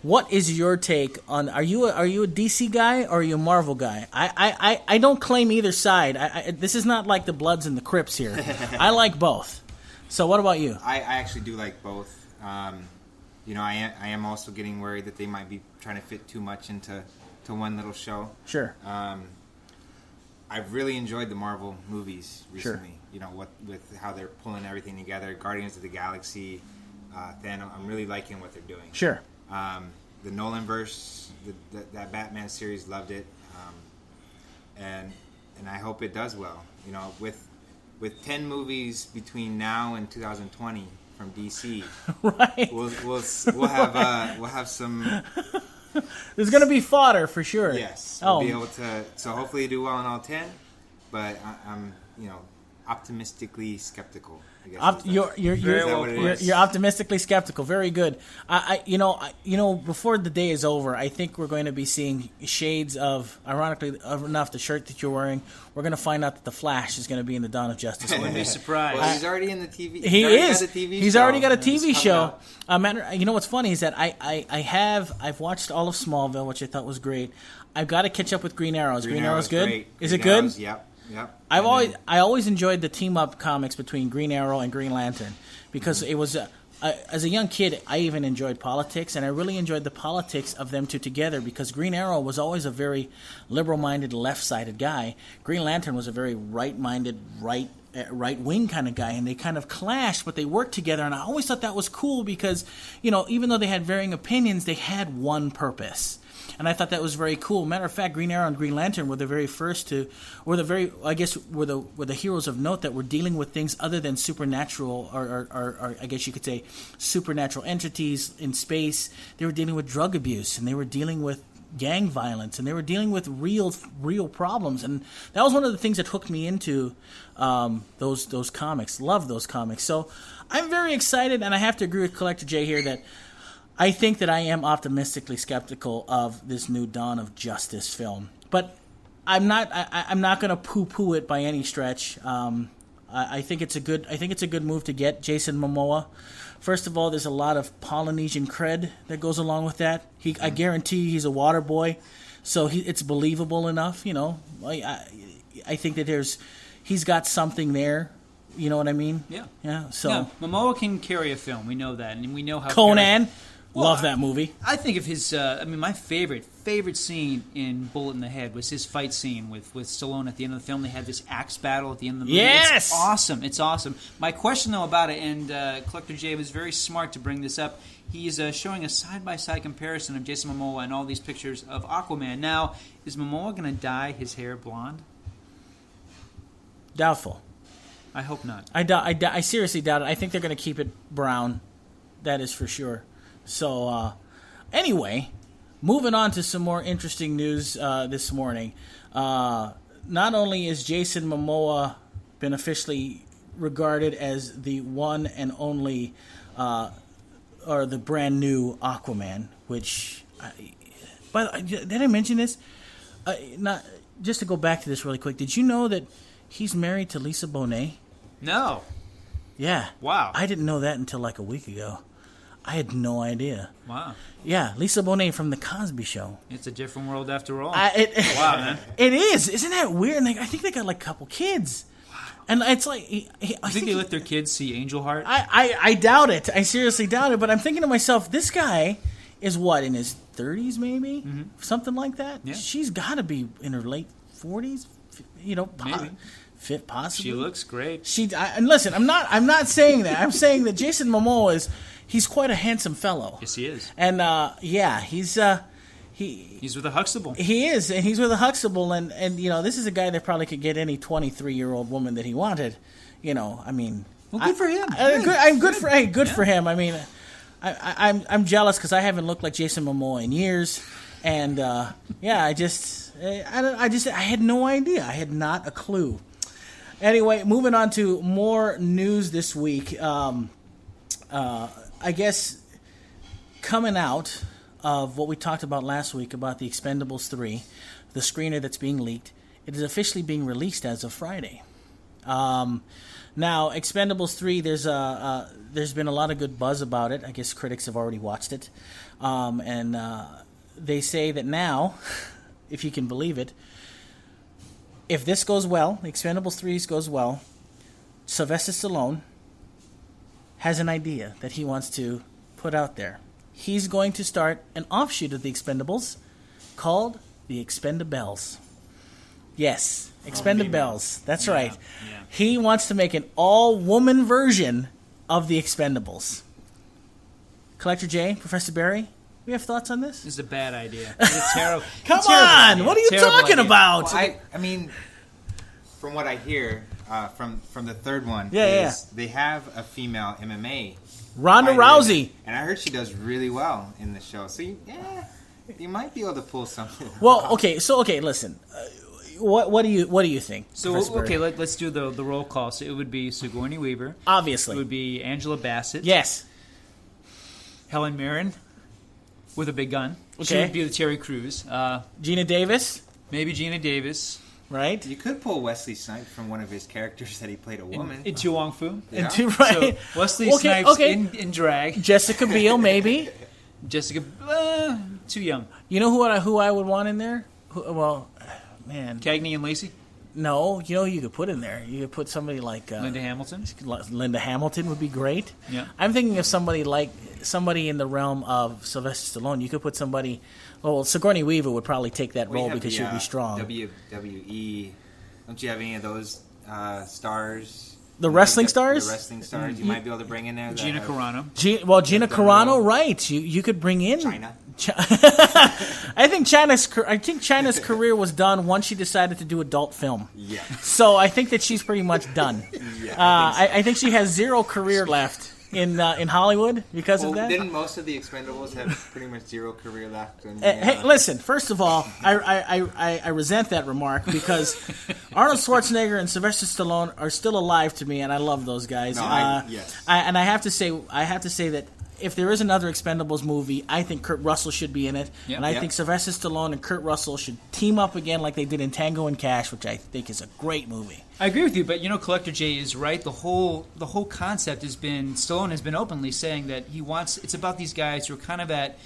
What is your take on? Are you a DC guy or are you a Marvel guy? I don't claim either side. This is not like the Bloods and the Crips here. I like both. So what about you? I actually do like both. I am also getting worried that they might be trying to fit too much into one little show. Sure. I've really enjoyed the Marvel movies recently. Sure. With how they're pulling everything together. Guardians of the Galaxy, Thanos. I'm really liking what they're doing. Sure. The Nolanverse, that Batman series, loved it, and I hope it does well. With 10 movies between now and 2020 from DC, right? We'll have some. There's going to be fodder for sure. Yes, we'll be able to. So hopefully, you do well in all 10. But I'm optimistically skeptical. I guess you're optimistically skeptical. Very good. Before the day is over, I think we're going to be seeing shades of, ironically enough, the shirt that you're wearing. We're going to find out that the Flash is going to be in the Dawn of Justice. I wouldn't be surprised. Well, he's already in the TV. He's already got a TV show. What's funny is that I've watched all of Smallville, which I thought was great. I've got to catch up with Green Arrow. Green Arrow's good? Great. Is it good? Yep. I always enjoyed the team up comics between Green Arrow and Green Lantern because it was as a young kid I even enjoyed politics, and I really enjoyed the politics of them two together because Green Arrow was always a very liberal-minded, left-sided guy. Green Lantern was a very right-minded, right-wing kind of guy, and they kind of clashed, but they worked together, and I always thought that was cool because even though they had varying opinions, they had one purpose. And I thought that was very cool. Matter of fact, Green Arrow and Green Lantern were the very first were the heroes of note that were dealing with things other than supernatural, or I guess you could say supernatural entities in space. They were dealing with drug abuse, and they were dealing with gang violence, and they were dealing with real problems. And that was one of the things that hooked me into those comics. Love those comics. So I'm very excited, and I have to agree with Collector Jay here that I think that I am optimistically skeptical of this new Dawn of Justice film, but I'm not going to poo-poo it by any stretch. I think it's a good move to get Jason Momoa. First of all, there's a lot of Polynesian cred that goes along with that. I guarantee he's a water boy, so it's believable enough. I think that he's got something there. You know what I mean? Yeah. So Momoa can carry a film. We know that, and we know how Conan. Love that movie. I think of his. My favorite scene in Bullet in the Head was his fight scene with Stallone at the end of the film. They had this axe battle at the end of the movie. Yes, It's awesome. My question though about it, and Collector Jay was very smart to bring this up. He's showing a side-by-side comparison of Jason Momoa and all these pictures of Aquaman. Now, is Momoa going to dye his hair blonde? Doubtful. I hope not. I seriously doubt it. I think they're going to keep it brown. That is for sure. So, anyway, moving on to some more interesting news this morning. Not only is Jason Momoa been officially regarded as the one and only, or the brand new Aquaman, which, did I mention this? Just to go back to this really quick, did you know that he's married to Lisa Bonet? No. Yeah. Wow. I didn't know that until like a week ago. I had no idea. Wow. Yeah, Lisa Bonet from The Cosby Show. It's a different world after all. Wow, man. It is. Isn't that weird? And I think they got like a couple kids. Wow. And it's like... I think they let their kids see Angel Heart? I doubt it. I seriously doubt it. But I'm thinking to myself, this guy is what, in his 30s maybe? Mm-hmm. Something like that? Yeah. She's got to be in her late 40s. Maybe. Fit possibly. She looks great. And listen, I'm not saying that. I'm saying that Jason Momoa he's quite a handsome fellow. Yes, he is. And he's with a Huxtable. He is, and he's with a Huxtable, and this is a guy that probably could get any 23-year-old woman that he wanted. I mean, well, good for him. Good for him. I mean, I'm jealous because I haven't looked like Jason Momoa in years, and I had no idea. I had not a clue. Anyway, moving on to more news this week. I guess coming out of what we talked about last week about the Expendables 3, the screener that's being leaked, it is officially being released as of Friday. Now, Expendables 3, there's been a lot of good buzz about it. I guess critics have already watched it. and they say that now, if you can believe it, if this goes well, Expendables 3 goes well, Sylvester Stallone has an idea that he wants to put out there. He's going to start an offshoot of the Expendables called the Expendables. Yes, Expendables. That's right. Yeah. He wants to make an all-woman version of the Expendables. Collector J, Professor Barry, we have thoughts on this? This is a bad idea. It's a terrible. Come on! What are you talking about? Well, I mean, from what I hear from the third one, they have a female MMA Ronda Rousey, and I heard she does really well in the show. So you might be able to pull something. Well, okay, listen. What do you think? So let's do the roll call. So it would be Sigourney Weaver, obviously. It would be Angela Bassett, yes. Helen Mirren with a big gun. Okay. She would be the Terry Crews. Gina Davis, Maybe Gina Davis. right? You could pull Wesley Snipes from one of his characters that he played a woman. In Tu Wong Fu. Yeah. Right. So Wesley Snipes in drag. Jessica Biel, maybe. Jessica, too young. You know who I would want in there? Man. Cagney and Lacey. No, you know who you could put in there? You could put somebody like... Linda Hamilton. Linda Hamilton would be great. Yeah. I'm thinking of somebody in the realm of Sylvester Stallone. You could put somebody... Well, Sigourney Weaver would probably take that role because she'd be strong. WWE. Don't you have any of those stars? The wrestling stars? The wrestling stars you might be able to bring in there. Gina Carano. Gina Carano, right. You could bring in... China. I think China's career was done once she decided to do adult film. Yeah. So I think that she's pretty much done. Yeah, I think she has zero career left in Hollywood because of that. Didn't most of the Expendables have pretty much zero career left? Hey, listen. First of all, I resent that remark because Arnold Schwarzenegger and Sylvester Stallone are still alive to me, and I love those guys. Yes. And I have to say that if there is another Expendables movie, I think Kurt Russell should be in it, and I think Sylvester Stallone and Kurt Russell should team up again like they did in Tango and Cash, which I think is a great movie. I agree with you, but Collector J is right. The whole concept has been Stallone has been openly saying that he wants. It's about these guys who are kind of at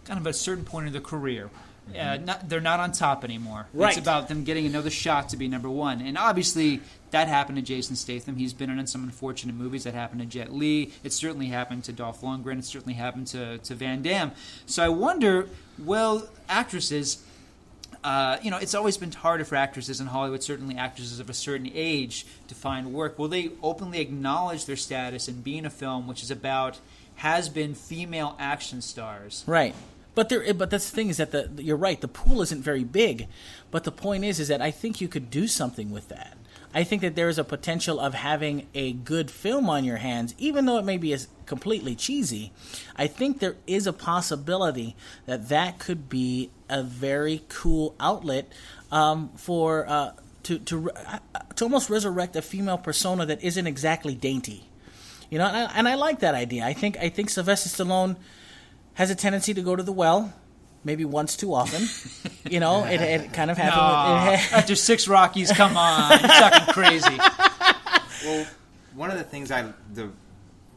a certain point in their career. They're not on top anymore. Right. It's about them getting another shot to be number one. And obviously, that happened to Jason Statham. He's been in some unfortunate movies. That happened to Jet Li. It certainly happened to Dolph Lundgren. It certainly happened to Van Damme. So I wonder, actresses, it's always been harder for actresses in Hollywood, certainly actresses of a certain age, to find work. Will they openly acknowledge their status and be in a film which is about has-been female action stars? Right. But that's the thing is that you're right. The pool isn't very big, but the point is that I think you could do something with that. I think that there is a potential of having a good film on your hands, even though it may be completely cheesy. I think there is a possibility that could be a very cool outlet to almost resurrect a female persona that isn't exactly dainty. And I like that idea. I think Sylvester Stallone has a tendency to go to the well, maybe once too often. It kind of happened. After 6 Rockies, come on, you're talking crazy. Well, one of the things the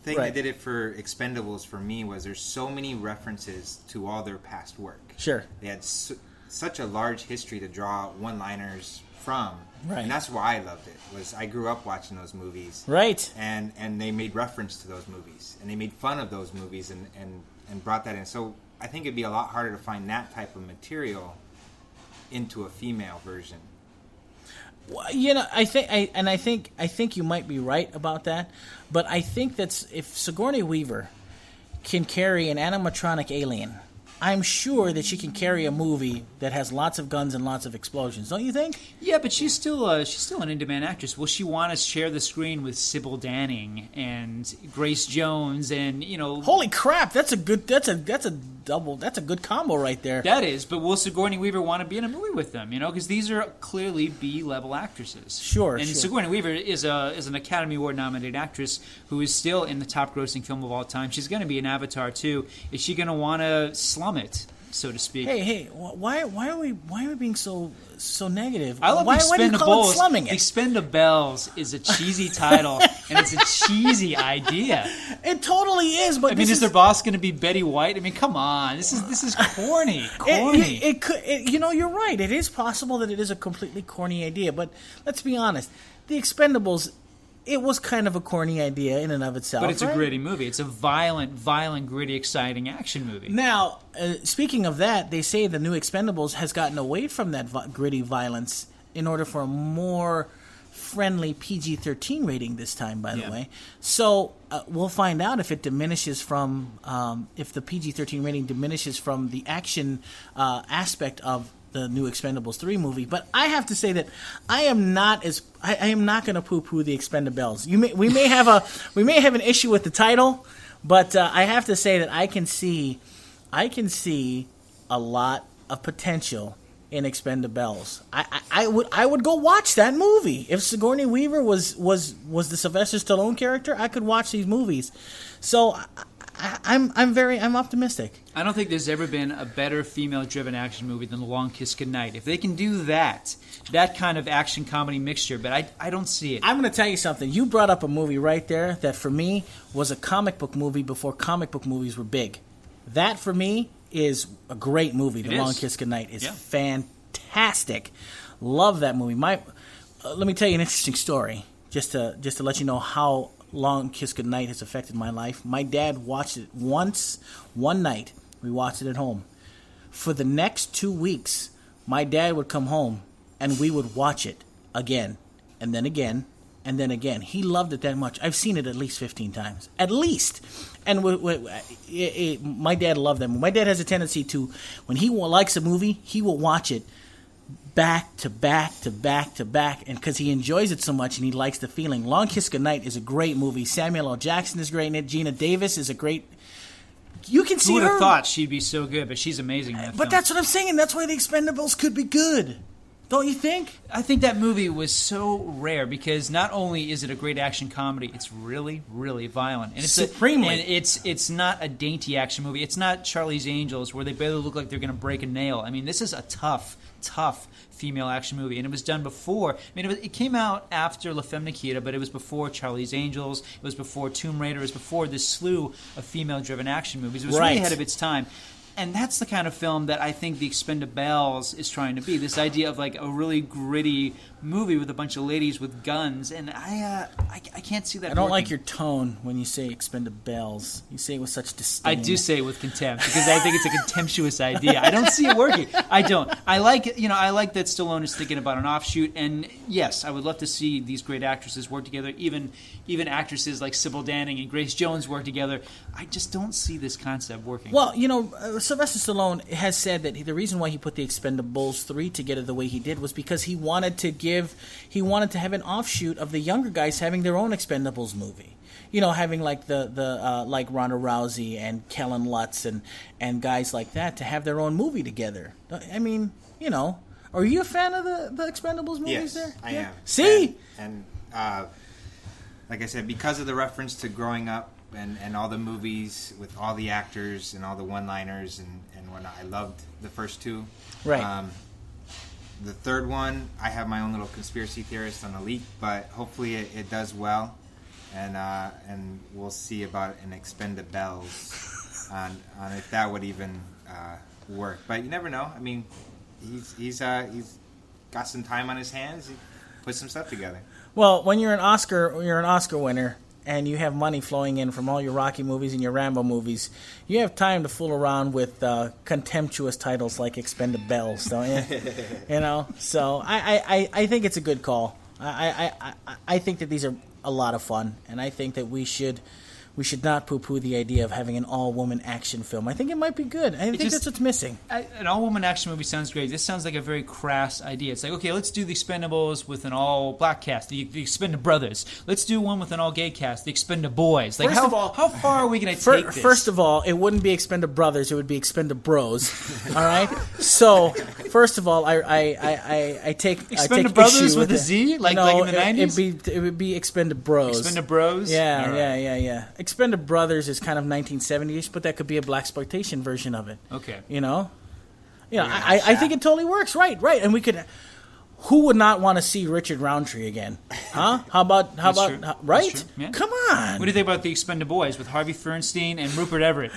thing that did it for Expendables for me was there's so many references to all their past work. Sure. They had such a large history to draw one-liners from. Right. And that's why I loved it. Was I grew up watching those movies. Right. And they made reference to those movies. And they made fun of those movies and brought that in. So I think it'd be a lot harder to find that type of material into a female version. Well, I think you might be right about that, but I think that's if Sigourney Weaver can carry an animatronic alien, I'm sure that she can carry a movie that has lots of guns and lots of explosions. Don't you think? Yeah, but she's still an in-demand actress. Will she want to share the screen with Sybil Danning and Grace Jones and Holy crap! That's a good combo right there. That is, but will Sigourney Weaver want to be in a movie with them? Because these are clearly B-level actresses. Sure. And Sigourney Weaver is an Academy Award-nominated actress who is still in the top-grossing film of all time. She's going to be in Avatar 2. Is she going to want to slum it so to speak. Hey, why are we being so negative? I love why do you call it slumming it? Expendables is a cheesy title, and it's a cheesy idea. It totally is. But is their boss going to be Betty White? I mean, come on, this is corny. Corny. It could. You're right. It is possible that it is a completely corny idea. But let's be honest, the Expendables. It was kind of a corny idea in and of itself. But it's a gritty movie. It's a violent, gritty, exciting action movie. Now, speaking of that, they say the new Expendables has gotten away from that gritty violence in order for a more friendly PG-13 rating this time, by the way. So we'll find out if it diminishes from, if the PG-13 rating diminishes from the action aspect of the new Expendables 3 movie. But I have to say that I am not going to poo-poo the Expendables. We may have an issue with the title, but I have to say that I can see a lot of potential in Expendables. I would go watch that movie if Sigourney Weaver was the Sylvester Stallone character. I could watch these movies. So I'm optimistic. I don't think there's ever been a better female-driven action movie than The Long Kiss Goodnight. If they can do that kind of action comedy mixture, but I don't see it. I'm going to tell you something. You brought up a movie right there that for me was a comic book movie before comic book movies were big. That for me is a great movie. The Long Kiss Goodnight is fantastic. Love that movie. Let me tell you an interesting story, just to let you know how Long Kiss Goodnight has affected my life. My dad watched it once, one night. We watched it at home. For the next 2 weeks, my dad would come home and we would watch it again, and then again, and then again. He loved it that much. I've seen it at least 15 times. At least. And my dad loved them. My dad has a tendency to, when he likes a movie, he will watch it back to back to back to back, and because he enjoys it so much and he likes the feeling. Long Kiss Goodnight is a great movie. Samuel L. Jackson is great in it. Gina Davis is a great. You can see her. Who would have thought she'd be so good? But she's amazing in that film. But that's what I'm saying, and that's why the Expendables could be good. Don't you think? I think that movie was so rare because not only is it a great action comedy, it's really, really violent. And it's supremely. It's not a dainty action movie. It's not Charlie's Angels where they barely look like they're going to break a nail. I mean, this is a tough female action movie, and it was done before. I mean, it came out after La Femme Nikita, but it was before Charlie's Angels. It was before Tomb Raider. It was before this slew of female-driven action movies. It was really ahead of its time. And that's the kind of film that I think The Expendables is trying to be. This idea of like a really gritty movie with a bunch of ladies with guns, and I can't see that. I don't working. like your tone when you say Expendables. You say it with such disdain. I do say it with contempt because I think it's a contemptuous idea. I don't see it working. I don't. I like that Stallone is thinking about an offshoot, and yes, I would love to see these great actresses work together. Even actresses like Sybil Danning and Grace Jones work together. I just don't see this concept working. Well, Sylvester Stallone has said that the reason why he put the Expendables 3 together the way he did was because he wanted to have an offshoot of the younger guys having their own Expendables movie. Having like like Ronda Rousey and Kellen Lutz and guys like that to have their own movie together. I mean, are you a fan of the Expendables movies? Yes, I am. See? And like I said, because of the reference to growing up and all the movies with all the actors and all the one-liners and whatnot, I loved the first two. Right. The third one, I have my own little conspiracy theorist on the leak, but hopefully it does well, and we'll see about an Expendables on if that would even work. But you never know. I mean, he's got some time on his hands. He put some stuff together. Well, when you're an Oscar winner, and you have money flowing in from all your Rocky movies and your Rambo movies, you have time to fool around with contemptuous titles like Expendables, don't you? So I think it's a good call. I think that these are a lot of fun, and I think that we should not poo-poo the idea of having an all-woman action film. I think it might be good. I think that's what's missing. An all-woman action movie sounds great. This sounds like a very crass idea. It's like, okay, let's do the Expendables with an all-black cast, the Expendables. Let's do one with an all-gay cast, the Expendaboys. Like, how far are we going to take this? First of all, it wouldn't be Expendabrothers. It would be Expendabros. All right? So, first of all, I take Expendabrothers issue with a Z? Like in the 90s? It would be Expendabros. Expendabros? Yeah. Expendables is kind of 1970s, but that could be a blaxploitation version of it. Okay. You know, I think it totally works. Right. And we could. Who would not want to see Richard Roundtree again? Huh? How about right? Yeah. Come on. What do you think about the Expendables with Harvey Feinstein and Rupert Everett?